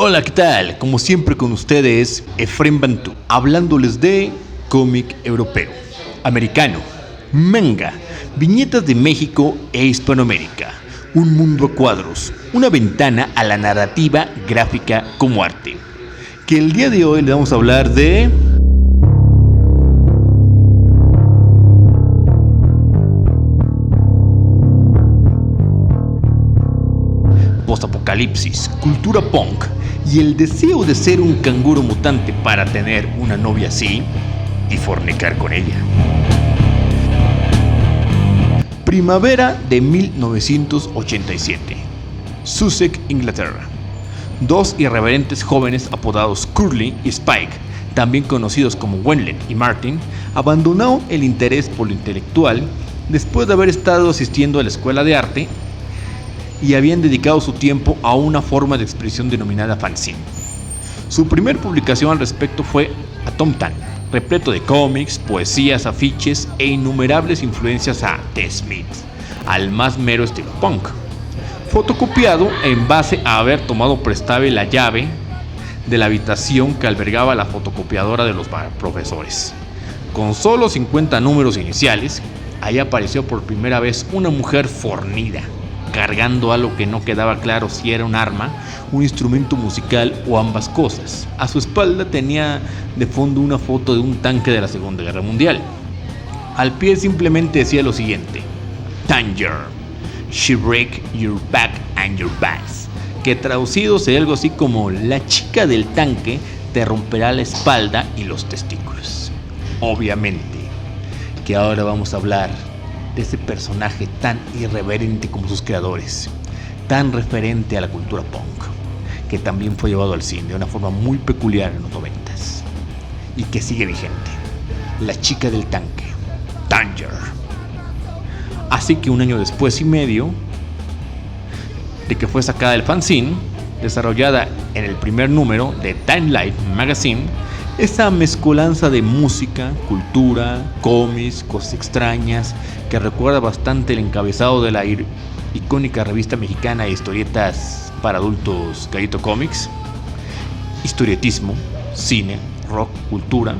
Hola, ¿qué tal? Como siempre con ustedes, Efrem Bantú, hablándoles de cómic europeo, americano, manga, viñetas de México e Hispanoamérica, un mundo a cuadros, una ventana a la narrativa gráfica como arte. Que el día de hoy le vamos a hablar de postapocalipsis, cultura punk y el deseo de ser un canguro mutante para tener una novia así y fornicar con ella. Primavera de 1987, Sussex, Inglaterra. Dos irreverentes jóvenes apodados Curly y Spike, también conocidos como Wenlet y Martin, abandonaron el interés por lo intelectual después de haber estado asistiendo a la escuela de arte y habían dedicado su tiempo a una forma de expresión denominada fanzine. Su primer publicación al respecto fue Atom Tan, repleto de cómics, poesías, afiches e innumerables influencias a The Smiths, al más mero estilo punk, fotocopiado en base a haber tomado prestable la llave de la habitación que albergaba la fotocopiadora de los profesores. Con solo 50 números iniciales, ahí apareció por primera vez una mujer fornida, cargando algo que no quedaba claro si era un arma, un instrumento musical o ambas cosas. A su espalda tenía de fondo una foto de un tanque de la Segunda Guerra Mundial. Al pie simplemente decía lo siguiente: Tanger, she break your back and your bags, que traducido sería algo así como la chica del tanque te romperá la espalda y los testículos. Obviamente que ahora vamos a hablar de ese personaje tan irreverente como sus creadores, tan referente a la cultura punk, que también fue llevado al cine de una forma muy peculiar en los 90s y que sigue vigente: la chica del tanque, Tanger. Así que un año después y medio de que fue sacada del fanzine, desarrollada en el primer número de Time Life Magazine, esa mezcolanza de música, cultura, cómics, cosas extrañas, que recuerda bastante el encabezado de la icónica revista mexicana de historietas para adultos Gallito Comics, historietismo, cine, rock, cultura,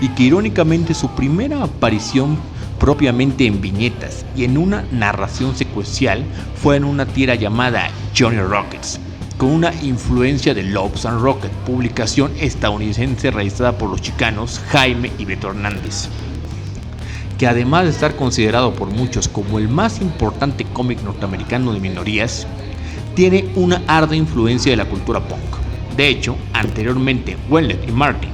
y que irónicamente su primera aparición propiamente en viñetas y en una narración secuencial fue en una tira llamada Johnny Rockets, con una influencia de Loves and Rockets, publicación estadounidense realizada por los chicanos Jaime y Beto Hernández, que además de estar considerado por muchos como el más importante cómic norteamericano de minorías, tiene una ardua influencia de la cultura punk. De hecho, anteriormente Wenlet y Martin,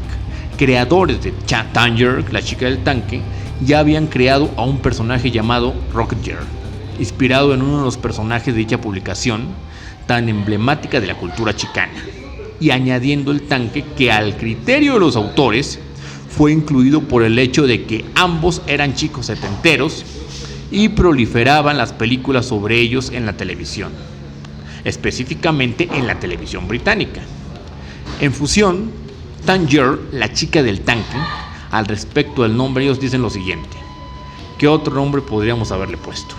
creadores de Tanger, la chica del tanque, ya habían creado a un personaje llamado Rocket Girl, inspirado en uno de los personajes de dicha publicación tan emblemática de la cultura chicana, y añadiendo el tanque, que al criterio de los autores fue incluido por el hecho de que ambos eran chicos setenteros y proliferaban las películas sobre ellos en la televisión, específicamente en la televisión británica. En fusión, Tanger, la chica del tanque, al respecto del nombre ellos dicen lo siguiente: ¿qué otro nombre podríamos haberle puesto?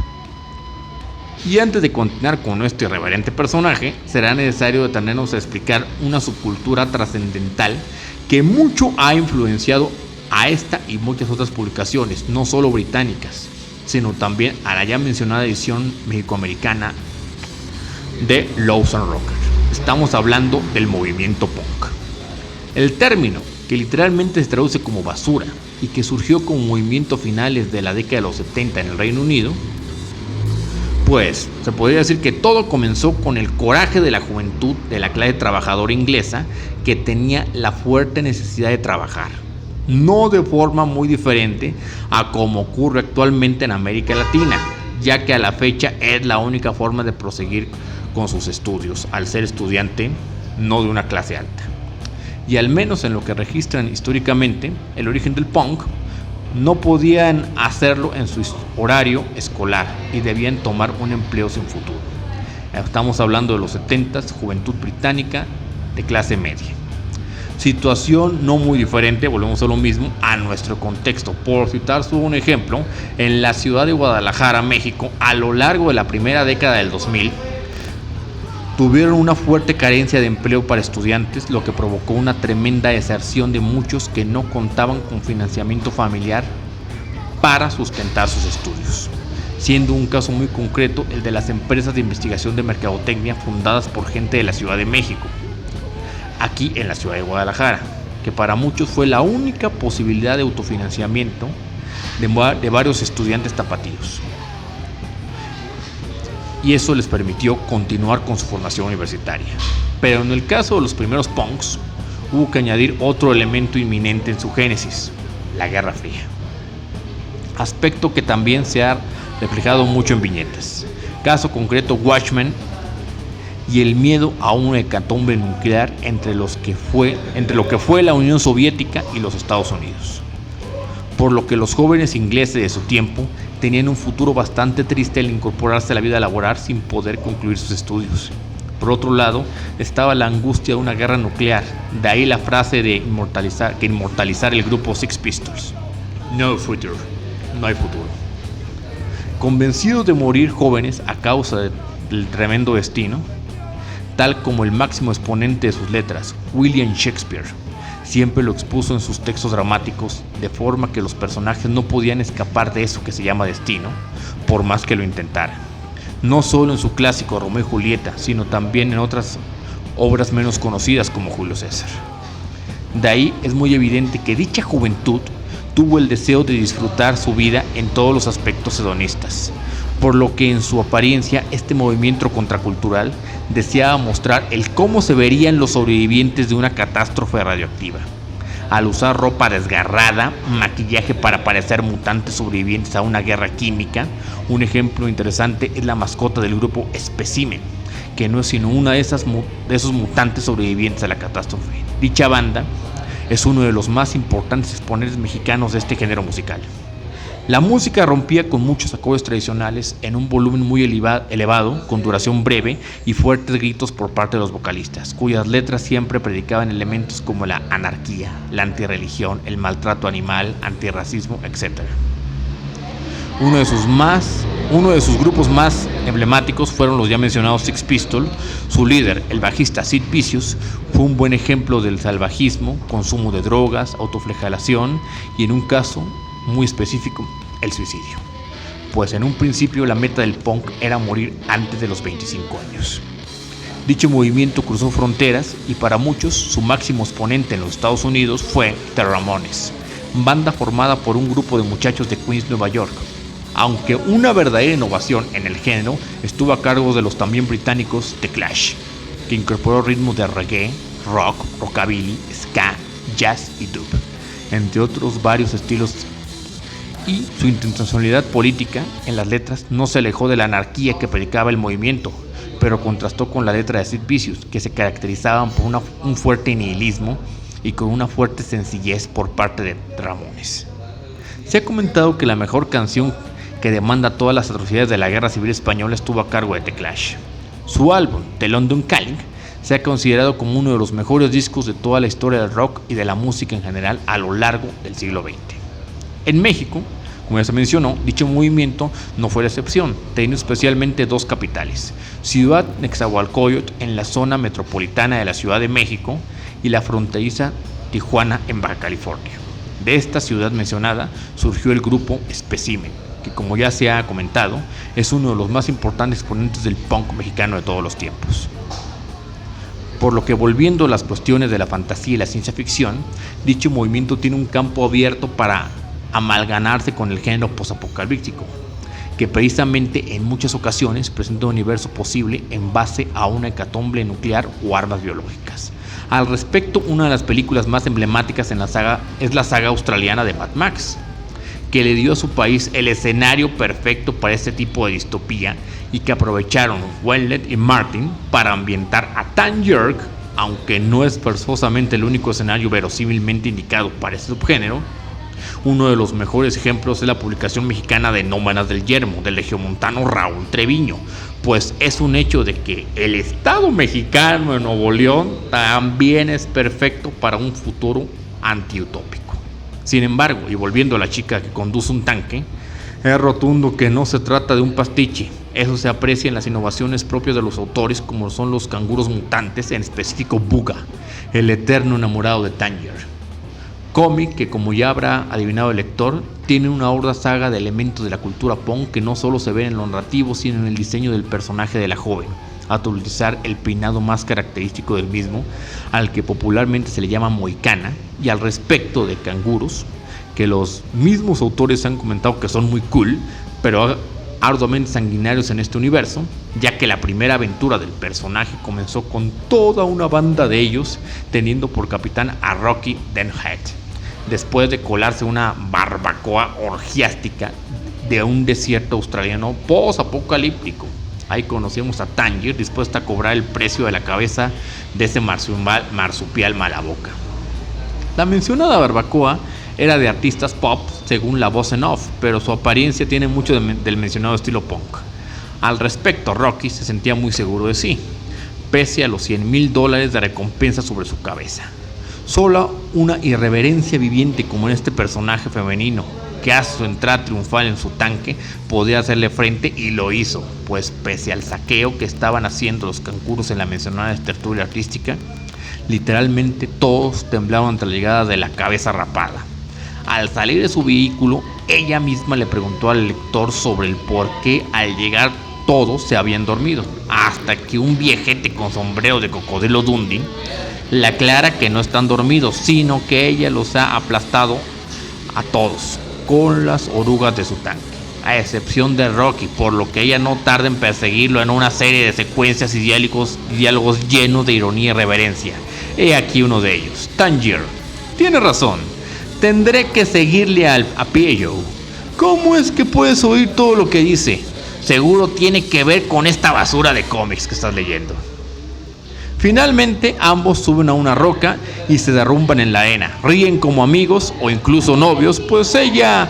Y antes de continuar con nuestro irreverente personaje, será necesario detenernos a explicar una subcultura trascendental que mucho ha influenciado a esta y muchas otras publicaciones, no solo británicas, sino también a la ya mencionada edición mexicoamericana de Loves and Rockers. Estamos hablando del movimiento punk. El término, que literalmente se traduce como basura y que surgió como movimiento a finales de la década de los 70 en el Reino Unido, pues se podría decir que todo comenzó con el coraje de la juventud de la clase trabajadora inglesa, que tenía la fuerte necesidad de trabajar, no de forma muy diferente a como ocurre actualmente en América Latina, ya que a la fecha es la única forma de proseguir con sus estudios, al ser estudiante no de una clase alta. Y al menos en lo que registran históricamente el origen del punk, no podían hacerlo en su horario escolar y debían tomar un empleo sin futuro. Estamos hablando de los 70s, juventud británica de clase media. Situación no muy diferente, volvemos a lo mismo, a nuestro contexto. Por citar solo un ejemplo, en la ciudad de Guadalajara, México, a lo largo de la primera década del 2000, Tuvieron una fuerte carencia de empleo para estudiantes, lo que provocó una tremenda deserción de muchos que no contaban con financiamiento familiar para sustentar sus estudios, siendo un caso muy concreto el de las empresas de investigación de mercadotecnia fundadas por gente de la Ciudad de México, aquí en la ciudad de Guadalajara, que para muchos fue la única posibilidad de autofinanciamiento de varios estudiantes tapatíos. Y eso les permitió continuar con su formación universitaria. Pero en el caso de los primeros punks, hubo que añadir otro elemento inminente en su génesis: la Guerra Fría. Aspecto que también se ha reflejado mucho en viñetas. Caso concreto, Watchmen y el miedo a una hecatombe nuclear entre lo que fue la Unión Soviética y los Estados Unidos. Por lo que los jóvenes ingleses de su tiempo tenían un futuro bastante triste al incorporarse a la vida laboral sin poder concluir sus estudios. Por otro lado, estaba la angustia de una guerra nuclear, de ahí la frase de inmortalizar el grupo Sex Pistols: No future, no hay futuro. Convencidos de morir jóvenes a causa del tremendo destino, tal como el máximo exponente de sus letras, William Shakespeare, siempre lo expuso en sus textos dramáticos, de forma que los personajes no podían escapar de eso que se llama destino, por más que lo intentaran. No solo en su clásico Romeo y Julieta, sino también en otras obras menos conocidas como Julio César. De ahí es muy evidente que dicha juventud tuvo el deseo de disfrutar su vida en todos los aspectos hedonistas, por lo que en su apariencia este movimiento contracultural deseaba mostrar el cómo se verían los sobrevivientes de una catástrofe radioactiva, al usar ropa desgarrada, maquillaje para parecer mutantes sobrevivientes a una guerra química. Un ejemplo interesante es la mascota del grupo Specimen, que no es sino una de esos mutantes sobrevivientes a la catástrofe. Dicha banda es uno de los más importantes exponentes mexicanos de este género musical. La música rompía con muchos acordes tradicionales en un volumen muy elevado, con duración breve y fuertes gritos por parte de los vocalistas, cuyas letras siempre predicaban elementos como la anarquía, la antirreligión, el maltrato animal, antirracismo, etc. Uno de sus grupos más emblemáticos fueron los ya mencionados Sex Pistols. Su líder, el bajista Sid Vicious, fue un buen ejemplo del salvajismo, consumo de drogas, autoflagelación y, en un caso muy específico, el suicidio, pues en un principio la meta del punk era morir antes de los 25 años. Dicho movimiento cruzó fronteras y para muchos su máximo exponente en los Estados Unidos fue The Ramones, banda formada por un grupo de muchachos de Queens, Nueva York, aunque una verdadera innovación en el género estuvo a cargo de los también británicos The Clash, que incorporó ritmos de reggae, rock, rockabilly, ska, jazz y dub, entre otros varios estilos. Y su intencionalidad política en las letras no se alejó de la anarquía que predicaba el movimiento, pero contrastó con la letra de Sid Vicious, que se caracterizaban por un fuerte nihilismo y con una fuerte sencillez por parte de Ramones. Se ha comentado que la mejor canción que demanda todas las atrocidades de la Guerra Civil Española estuvo a cargo de The Clash. Su álbum, The London Calling, se ha considerado como uno de los mejores discos de toda la historia del rock y de la música en general a lo largo del siglo XX. En México, como ya se mencionó, dicho movimiento no fue la excepción, teniendo especialmente dos capitales: Ciudad Nezahualcóyotl en la zona metropolitana de la Ciudad de México y la fronteriza Tijuana en Baja California. De esta ciudad mencionada surgió el grupo Specimen, que, como ya se ha comentado, es uno de los más importantes exponentes del punk mexicano de todos los tiempos. Por lo que, volviendo a las cuestiones de la fantasía y la ciencia ficción, dicho movimiento tiene un campo abierto para amalganarse con el género posapocalíptico, que precisamente en muchas ocasiones presenta un universo posible en base a una hecatombe nuclear o armas biológicas. Al respecto, una de las películas más emblemáticas en la saga es la saga australiana de Mad Max, que le dio a su país el escenario perfecto para este tipo de distopía y que aprovecharon Wendell y Martin para ambientar a Tan York, aunque no es forzosamente el único escenario verosímilmente indicado para este subgénero. Uno de los mejores ejemplos es la publicación mexicana de Nómadas del Yermo, del regiomontano Raúl Treviño, pues es un hecho de que el estado mexicano de Nuevo León también es perfecto para un futuro antiutópico. Sin embargo, y volviendo a la chica que conduce un tanque, es rotundo que no se trata de un pastiche, Eso se aprecia en las innovaciones propias de los autores, como son los canguros mutantes, en específico Bugha, el eterno enamorado de Tangier. Cómic que, como ya habrá adivinado el lector, tiene una horda saga de elementos de la cultura punk que no solo se ven en lo narrativo, sino en el diseño del personaje de la joven, hasta utilizar el peinado más característico del mismo, al que popularmente se le llama mohicana, y al respecto de canguros, que los mismos autores han comentado que son muy cool, pero arduamente sanguinarios en este universo, ya que la primera aventura del personaje comenzó con toda una banda de ellos, teniendo por capitán a Rocky Denhead, después de colarse una barbacoa orgiástica de un desierto australiano post-apocalíptico. Ahí conocimos a Tangier, dispuesta a cobrar el precio de la cabeza de ese marsupial malaboca. La mencionada barbacoa era de artistas pop, según la voz en off, pero su apariencia tiene mucho del mencionado estilo punk. Al respecto, Rocky se sentía muy seguro de sí, pese a los $100,000 de recompensa sobre su cabeza. Solo una irreverencia viviente como en este personaje femenino, que a su entrada triunfal en su tanque podía hacerle frente, y lo hizo, pues pese al saqueo que estaban haciendo los canguros en la mencionada tertulia artística, literalmente todos temblaban ante la llegada de la cabeza rapada. Al salir de su vehículo, ella misma le preguntó al lector sobre el por qué al llegar todos se habían dormido, hasta que un viejete con sombrero de cocodrilo Dundee le aclara que no están dormidos, sino que ella los ha aplastado a todos con las orugas de su tanque, a excepción de Rocky, por lo que ella no tarda en perseguirlo en una serie de secuencias y diálogos llenos de ironía y reverencia. He aquí uno de ellos. Tangier: tiene razón, tendré que seguirle a pie, Joe. ¿Cómo es que puedes oír todo lo que dice? Seguro tiene que ver con esta basura de cómics que estás leyendo. Finalmente, ambos suben a una roca y se derrumban en la arena. Ríen como amigos o incluso novios, pues ella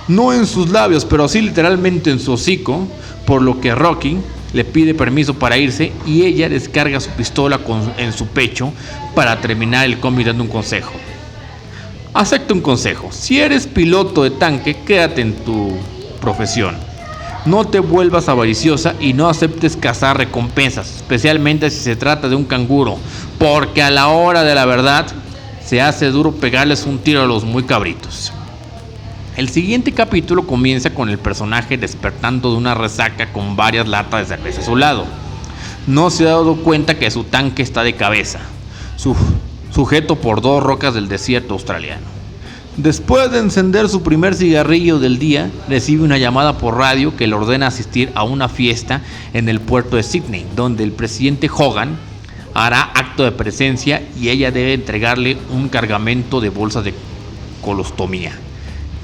no en sus labios, pero sí literalmente en su hocico, por lo que Rocky le pide permiso para irse y ella descarga su pistola en su pecho para terminar el cómic dando un consejo. Acepta un consejo: si eres piloto de tanque, quédate en tu profesión. No te vuelvas avariciosa y no aceptes cazar recompensas, especialmente si se trata de un canguro, porque a la hora de la verdad se hace duro pegarles un tiro a los muy cabritos. El siguiente capítulo comienza con el personaje despertando de una resaca con varias latas de cerveza a su lado. No se ha dado cuenta que su tanque está de cabeza, sujeto por 2 rocas del desierto australiano. Después de encender su primer cigarrillo del día, recibe una llamada por radio que le ordena asistir a una fiesta en el puerto de Sydney, donde el presidente Hogan hará acto de presencia y ella debe entregarle un cargamento de bolsas de colostomía.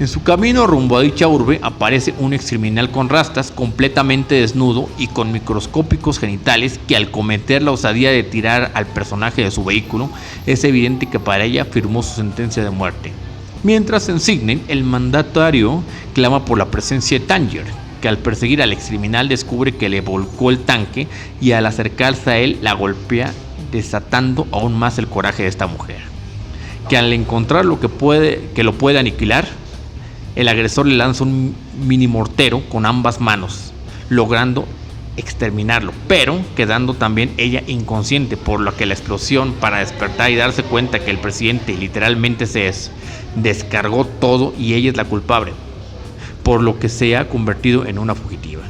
En su camino rumbo a dicha urbe aparece un excriminal con rastas, completamente desnudo y con microscópicos genitales, que al cometer la osadía de tirar al personaje de su vehículo, es evidente que para ella firmó su sentencia de muerte. Mientras en Sydney, el mandatario clama por la presencia de Tangier, que al perseguir al excriminal descubre que le volcó el tanque y al acercarse a él la golpea, desatando aún más el coraje de esta mujer, que al encontrar lo que lo puede aniquilar, el agresor le lanza un mini mortero con ambas manos, logrando exterminarlo, pero quedando también ella inconsciente, por lo que la explosión, para despertar y darse cuenta que el presidente literalmente se descargó todo y ella es la culpable, por lo que se ha convertido en una fugitiva.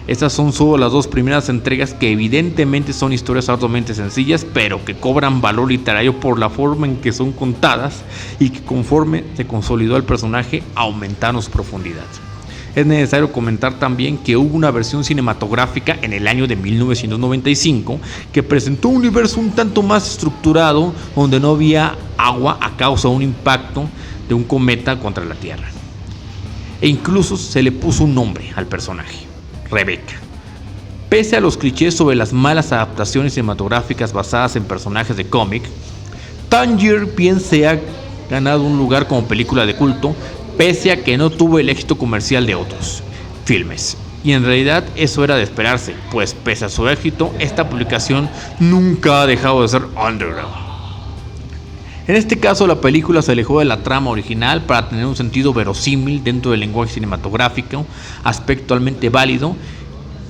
Estas son solo las 2 primeras entregas, que evidentemente son historias arduamente sencillas, pero que cobran valor literario por la forma en que son contadas y que conforme se consolidó el personaje aumentaron su profundidad. Es necesario comentar también que hubo una versión cinematográfica en el año de 1995 que presentó un universo un tanto más estructurado, donde no había agua a causa de un impacto de un cometa contra la Tierra. E incluso se le puso un nombre al personaje: Rebecca. Pese a los clichés sobre las malas adaptaciones cinematográficas basadas en personajes de cómic, Tangier bien se ha ganado un lugar como película de culto, pese a que no tuvo el éxito comercial de otros filmes. Y en realidad eso era de esperarse, pues pese a su éxito, esta publicación nunca ha dejado de ser underground. En este caso, la película se alejó de la trama original para tener un sentido verosímil dentro del lenguaje cinematográfico, aspecto totalmente válido,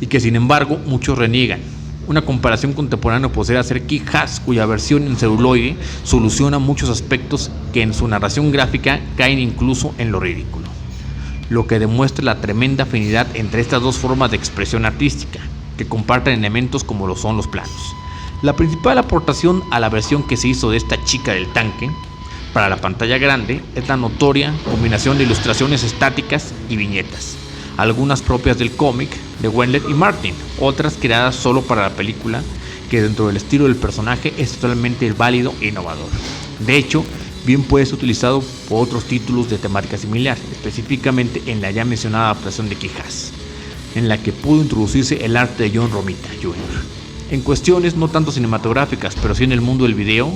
y que sin embargo muchos reniegan. Una comparación contemporánea podría ser Kick-Ass, cuya versión en celuloide soluciona muchos aspectos que en su narración gráfica caen incluso en lo ridículo, lo que demuestra la tremenda afinidad entre estas dos formas de expresión artística, que comparten elementos como lo son los planos. La principal aportación a la versión que se hizo de esta chica del tanque para la pantalla grande es la notoria combinación de ilustraciones estáticas y viñetas, algunas propias del cómic de Wendell y Martin, otras creadas solo para la película, que dentro del estilo del personaje es totalmente válido e innovador. De hecho, bien puede ser utilizado por otros títulos de temática similar, específicamente en la ya mencionada adaptación de Kick-Ass, en la que pudo introducirse el arte de John Romita Jr. En cuestiones no tanto cinematográficas, pero sí en el mundo del video,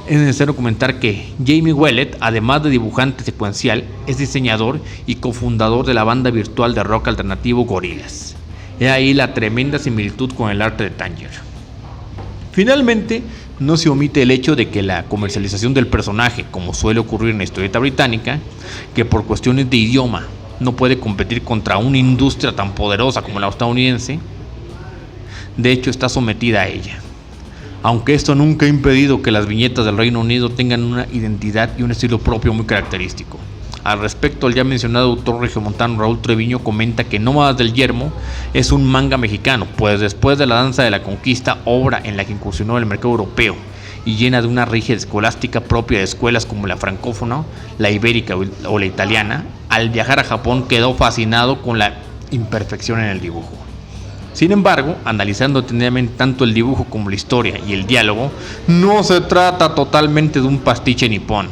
es necesario comentar que Jamie Hewlett, además de dibujante secuencial, es diseñador y cofundador de la banda virtual de rock alternativo Gorillaz. He ahí la tremenda similitud con el arte de Tangier. Finalmente, no se omite el hecho de que la comercialización del personaje, como suele ocurrir en la historieta británica, que por cuestiones de idioma no puede competir contra una industria tan poderosa como la estadounidense, de hecho está sometida a ella. Aunque esto nunca ha impedido que las viñetas del Reino Unido tengan una identidad y un estilo propio muy característico. Al respecto, el ya mencionado autor regiomontano Raúl Treviño comenta que Nómadas del Yermo es un manga mexicano, pues después de La Danza de la Conquista, obra en la que incursionó el mercado europeo y llena de una rígida escolástica propia de escuelas como la francófona, la ibérica o la italiana, al viajar a Japón quedó fascinado con la imperfección en el dibujo. Sin embargo, analizando detenidamente tanto el dibujo como la historia y el diálogo, no se trata totalmente de un pastiche nipón,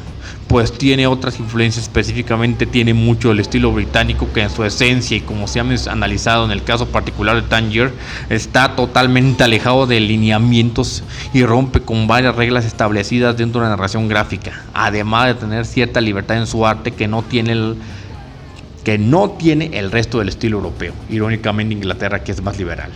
pues tiene otras influencias, específicamente tiene mucho el estilo británico, que en su esencia y como se ha analizado en el caso particular de Tangier, está totalmente alejado de lineamientos y rompe con varias reglas establecidas dentro de la narración gráfica, además de tener cierta libertad en su arte que no tiene el resto del estilo europeo, irónicamente Inglaterra, que es más liberal,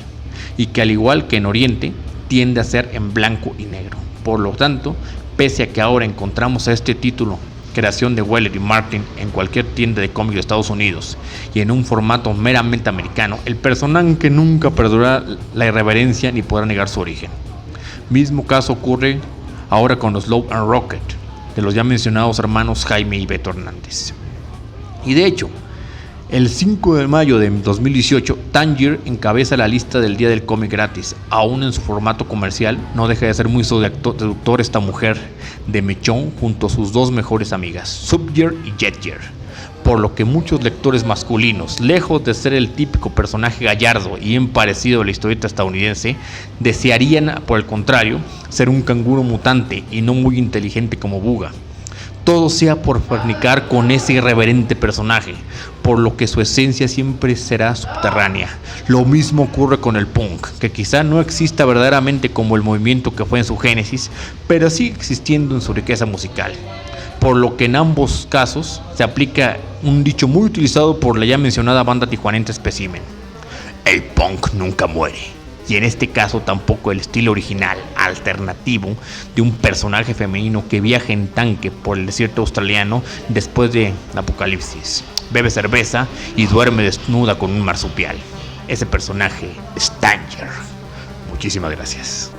y que al igual que en Oriente tiende a ser en blanco y negro. Por lo tanto, pese a que ahora encontramos a este título, creación de Hewlett y Martin, en cualquier tienda de cómics de Estados Unidos y en un formato meramente americano, el personaje nunca perdurará la irreverencia ni podrá negar su origen. Mismo caso ocurre ahora con los Love and Rocket, de los ya mencionados hermanos Jaime y Beto Hernández. Y de hecho, el 5 de mayo de 2018, Tangier encabeza la lista del Día del Cómic Gratis. Aún en su formato comercial, no deja de ser muy seductor esta mujer de mechón junto a sus dos mejores amigas, Subgear y Jetgear, por lo que muchos lectores masculinos, lejos de ser el típico personaje gallardo y bien parecido a la historieta estadounidense, desearían, por el contrario, ser un canguro mutante y no muy inteligente como Bugha. Todo sea por fornicar con ese irreverente personaje, por lo que su esencia siempre será subterránea. Lo mismo ocurre con el punk, que quizá no exista verdaderamente como el movimiento que fue en su génesis, pero sigue existiendo en su riqueza musical. Por lo que en ambos casos se aplica un dicho muy utilizado por la ya mencionada banda tijuanense Specimen: el punk nunca muere. Y en este caso tampoco el estilo original, alternativo, de un personaje femenino que viaja en tanque por el desierto australiano después de apocalipsis, bebe cerveza y duerme desnuda con un marsupial. Ese personaje es Tangier. Muchísimas gracias.